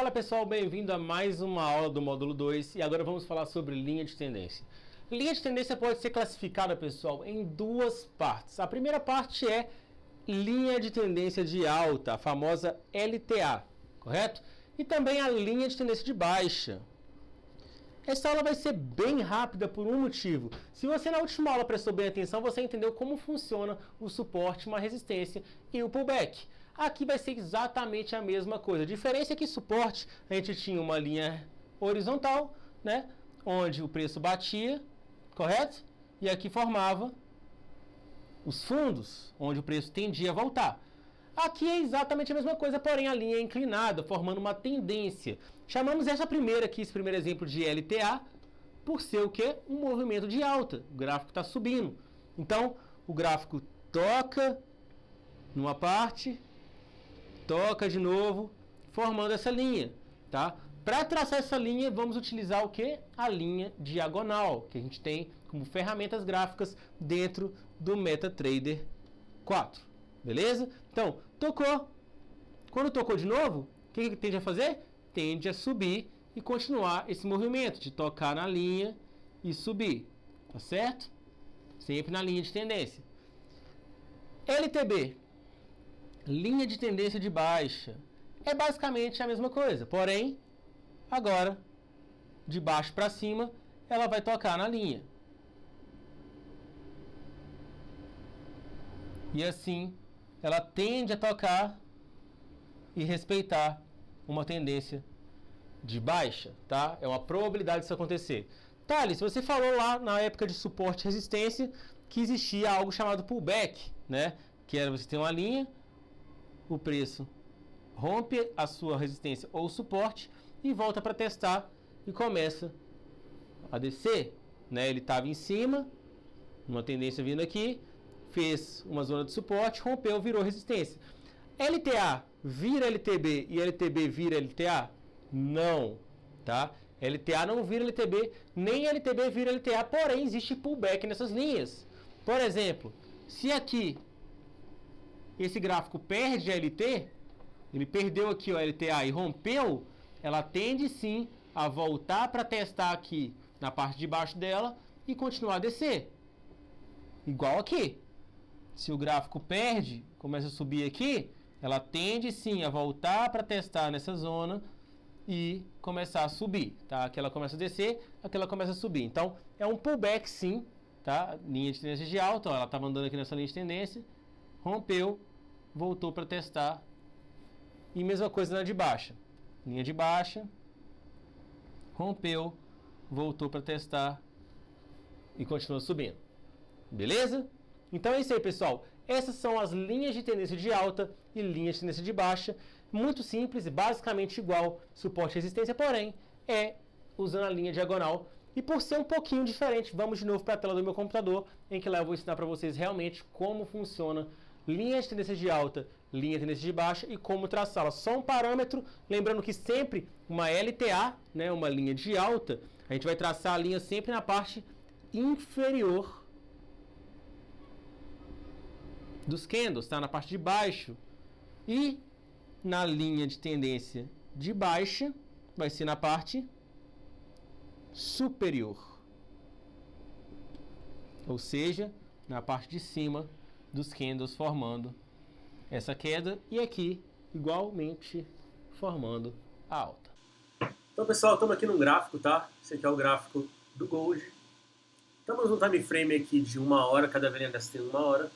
Fala pessoal, bem-vindo a mais uma aula do módulo 2 e agora vamos falar sobre linha de tendência. Linha de tendência pode ser classificada, pessoal, em duas partes. A primeira parte é linha de tendência de alta, a famosa LTA, correto? E também a linha de tendência de baixa. Essa aula vai ser bem rápida por um motivo. Se você na última aula prestou bem atenção, você entendeu como funciona o suporte, uma resistência e o pullback. Aqui vai ser exatamente a mesma coisa. A diferença é que suporte, a gente tinha uma linha horizontal, né, onde o preço batia, correto? E aqui formava os fundos, onde o preço tendia a voltar. Aqui é exatamente a mesma coisa, porém a linha é inclinada, formando uma tendência. Chamamos essa primeira aqui, esse primeiro exemplo de LTA, por ser o quê? Um movimento de alta. O gráfico está subindo. Então, o gráfico toca numa parte, toca de novo, formando essa linha, tá? Para traçar essa linha, vamos utilizar o quê? A linha diagonal, que a gente tem como ferramentas gráficas dentro do MetaTrader 4. Beleza? Então, tocou. Quando tocou de novo, o que tende a fazer? Tende a subir e continuar esse movimento de tocar na linha e subir. Tá certo? Sempre na linha de tendência. LTB, linha de tendência de baixa, é basicamente a mesma coisa. Porém, agora, de baixo para cima, ela vai tocar na linha. E assim, ela tende a tocar e respeitar uma tendência de baixa, tá? É uma probabilidade disso acontecer. Thales, você falou lá na época de suporte e resistência que existia algo chamado pullback, né? Que era você ter uma linha, o preço rompe a sua resistência ou suporte e volta para testar e começa a descer, né? Ele estava em cima, uma tendência vindo aqui, fez uma zona de suporte, rompeu, virou resistência. LTA vira LTB e LTB vira LTA? Não, tá? LTA não vira LTB, nem LTB vira LTA, porém existe pullback nessas linhas. Por exemplo, se aqui esse gráfico perde a LT, ele perdeu aqui o LTA e rompeu, ela tende sim a voltar para testar aqui na parte de baixo dela e continuar a descer. Igual aqui. Se o gráfico perde, começa a subir aqui, ela tende sim a voltar para testar nessa zona e começar a subir, tá? Aqui ela começa a descer, aqui ela começa a subir. Então, é um pullback sim, tá? Linha de tendência de alta, ó, ela estava andando aqui nessa linha de tendência, rompeu, voltou para testar. E mesma coisa na de baixa. Linha de baixa, rompeu, voltou para testar e continua subindo. Beleza? Então é isso aí, pessoal. Essas são as linhas de tendência de alta e linhas de tendência de baixa. Muito simples, basicamente igual suporte e resistência, porém é usando a linha diagonal. E por ser um pouquinho diferente, vamos de novo para a tela do meu computador, em que lá eu vou ensinar para vocês realmente como funciona linha de tendência de alta, linha de tendência de baixa e como traçá-la. Só um parâmetro, lembrando que sempre uma LTA, né, uma linha de alta, a gente vai traçar a linha sempre na parte inferior dos candles, tá? Na parte de baixo. E na linha de tendência de baixa, vai ser na parte superior. Ou seja, na parte de cima dos candles formando essa queda. E aqui, igualmente, formando a alta. Então, pessoal, estamos aqui no gráfico, tá? Esse aqui é o gráfico do Gold. Estamos no time frame aqui de 1 hora, cada vez dessa tem 1 hora.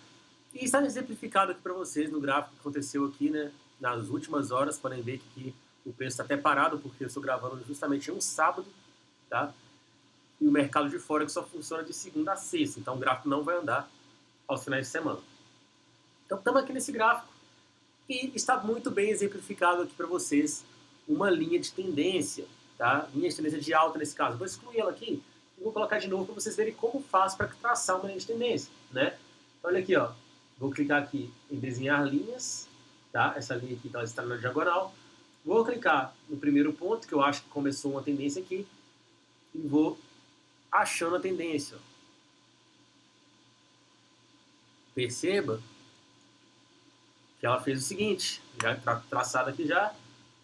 E está exemplificado aqui para vocês no gráfico que aconteceu aqui, né? Nas últimas horas, podem ver que o preço está até parado, porque eu estou gravando justamente em um sábado, tá? E o mercado de Forex só funciona de segunda a sexta, então o gráfico não vai andar aos finais de semana. Então estamos aqui nesse gráfico e está muito bem exemplificado aqui para vocês uma linha de tendência, tá? Linha de tendência de alta nesse caso. Vou excluir ela aqui e vou colocar de novo para vocês verem como faz para traçar uma linha de tendência, né? Então, olha aqui, ó. Vou clicar aqui em desenhar linhas, tá? Essa linha aqui está na diagonal. Vou clicar no primeiro ponto, que eu acho que começou uma tendência aqui, e vou achando a tendência. Ó. Perceba que ela fez o seguinte, já está traçado aqui já,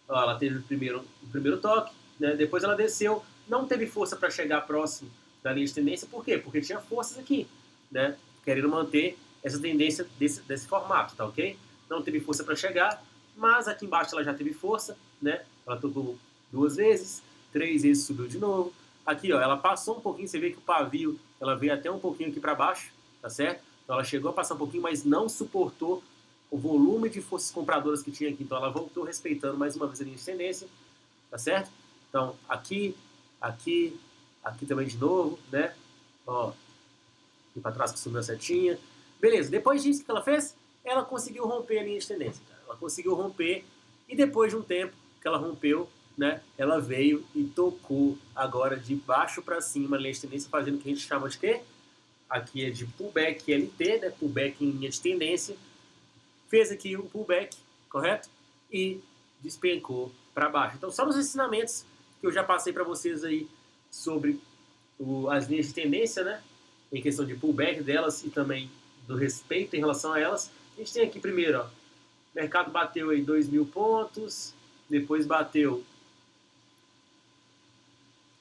Ó, ela teve o primeiro toque, né? Depois ela desceu, não teve força para chegar próximo da linha de tendência. Por quê? Porque tinha forças aqui, né? Querendo manter essa tendência desse formato, tá ok? Não teve força para chegar, mas aqui embaixo ela já teve força, né? Ela tocou 2 vezes, 3 vezes subiu de novo. Aqui, ó, ela passou um pouquinho, você vê que o pavio, ela veio até um pouquinho aqui para baixo, tá certo? Então ela chegou a passar um pouquinho, mas não suportou o volume de forças compradoras que tinha aqui. Então ela voltou respeitando mais uma vez a linha de tendência, tá certo? Então aqui, aqui, aqui também de novo, né? Ó, aqui para trás que subiu a setinha. Beleza, depois disso o que ela fez? Ela conseguiu romper a linha de tendência, cara. Ela conseguiu romper e depois de um tempo que ela rompeu, né? Ela veio e tocou agora de baixo para cima a linha de tendência, fazendo o que a gente chama de quê? Aqui é de pullback LT, né? Pullback em linha de tendência. Fez aqui um pullback, correto? E despencou para baixo. Então, só nos ensinamentos que eu já passei para vocês aí sobre as linhas de tendência, né? Em questão de pullback delas e também do respeito em relação a elas. A gente tem aqui primeiro, ó, o mercado bateu aí 2.000 pontos, depois bateu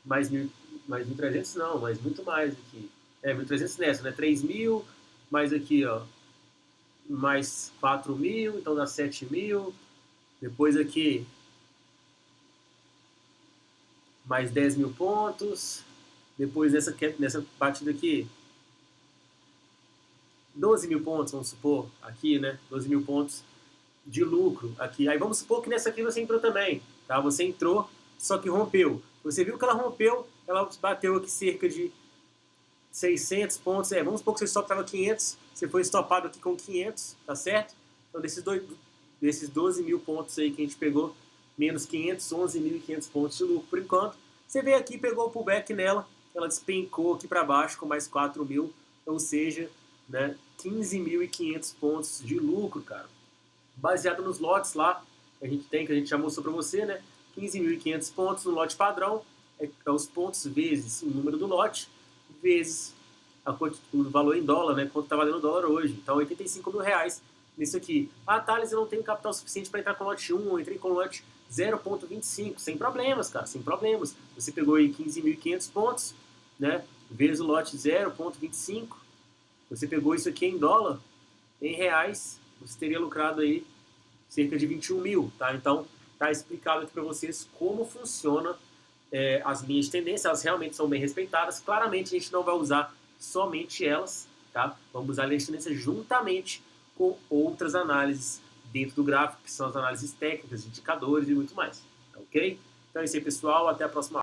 mais 1.300 não, mas muito mais aqui. 1.300 nessa, né? 3.000, mais aqui, ó, mais 4.000, então dá 7.000. Depois aqui, mais 10.000 pontos. Depois nessa batida aqui, 12.000 pontos, vamos supor, aqui, né? 12.000 pontos de lucro aqui. Aí vamos supor que nessa aqui você entrou também, tá? Você entrou, só que rompeu. Você viu que ela rompeu, ela bateu aqui cerca de 600 pontos. Vamos supor que você só estava 500, você foi estopado aqui com 500, tá certo? Então desses 12.000 pontos aí que a gente pegou, menos 500, 11.500 pontos de lucro por enquanto. Você veio aqui, pegou o pullback nela, ela despencou aqui para baixo com mais 4.000, ou seja, né, 15.500 pontos de lucro, cara. Baseado nos lotes lá que a gente já mostrou para você, né? 15.500 pontos no lote padrão, é os pontos vezes o número do lote, vezes o valor em dólar, né? Quanto está valendo o dólar hoje. Então, 85 mil reais nisso aqui. Ah, Thales, eu não tenho capital suficiente para entrar com o lote 1, eu entrei com o lote 0,25. Sem problemas, cara, sem problemas. Você pegou aí 15.500 pontos, né? Vezes o lote 0,25. Você pegou isso aqui em dólar, em reais, você teria lucrado aí cerca de 21 mil, tá? Então, tá explicado aqui para vocês como funciona as linhas de tendência. Elas realmente são bem respeitadas. Claramente, a gente não vai usar somente elas, tá? Vamos usar a linha de tendência juntamente com outras análises dentro do gráfico, que são as análises técnicas, indicadores e muito mais, tá ok? Então é isso aí, pessoal. Até a próxima aula.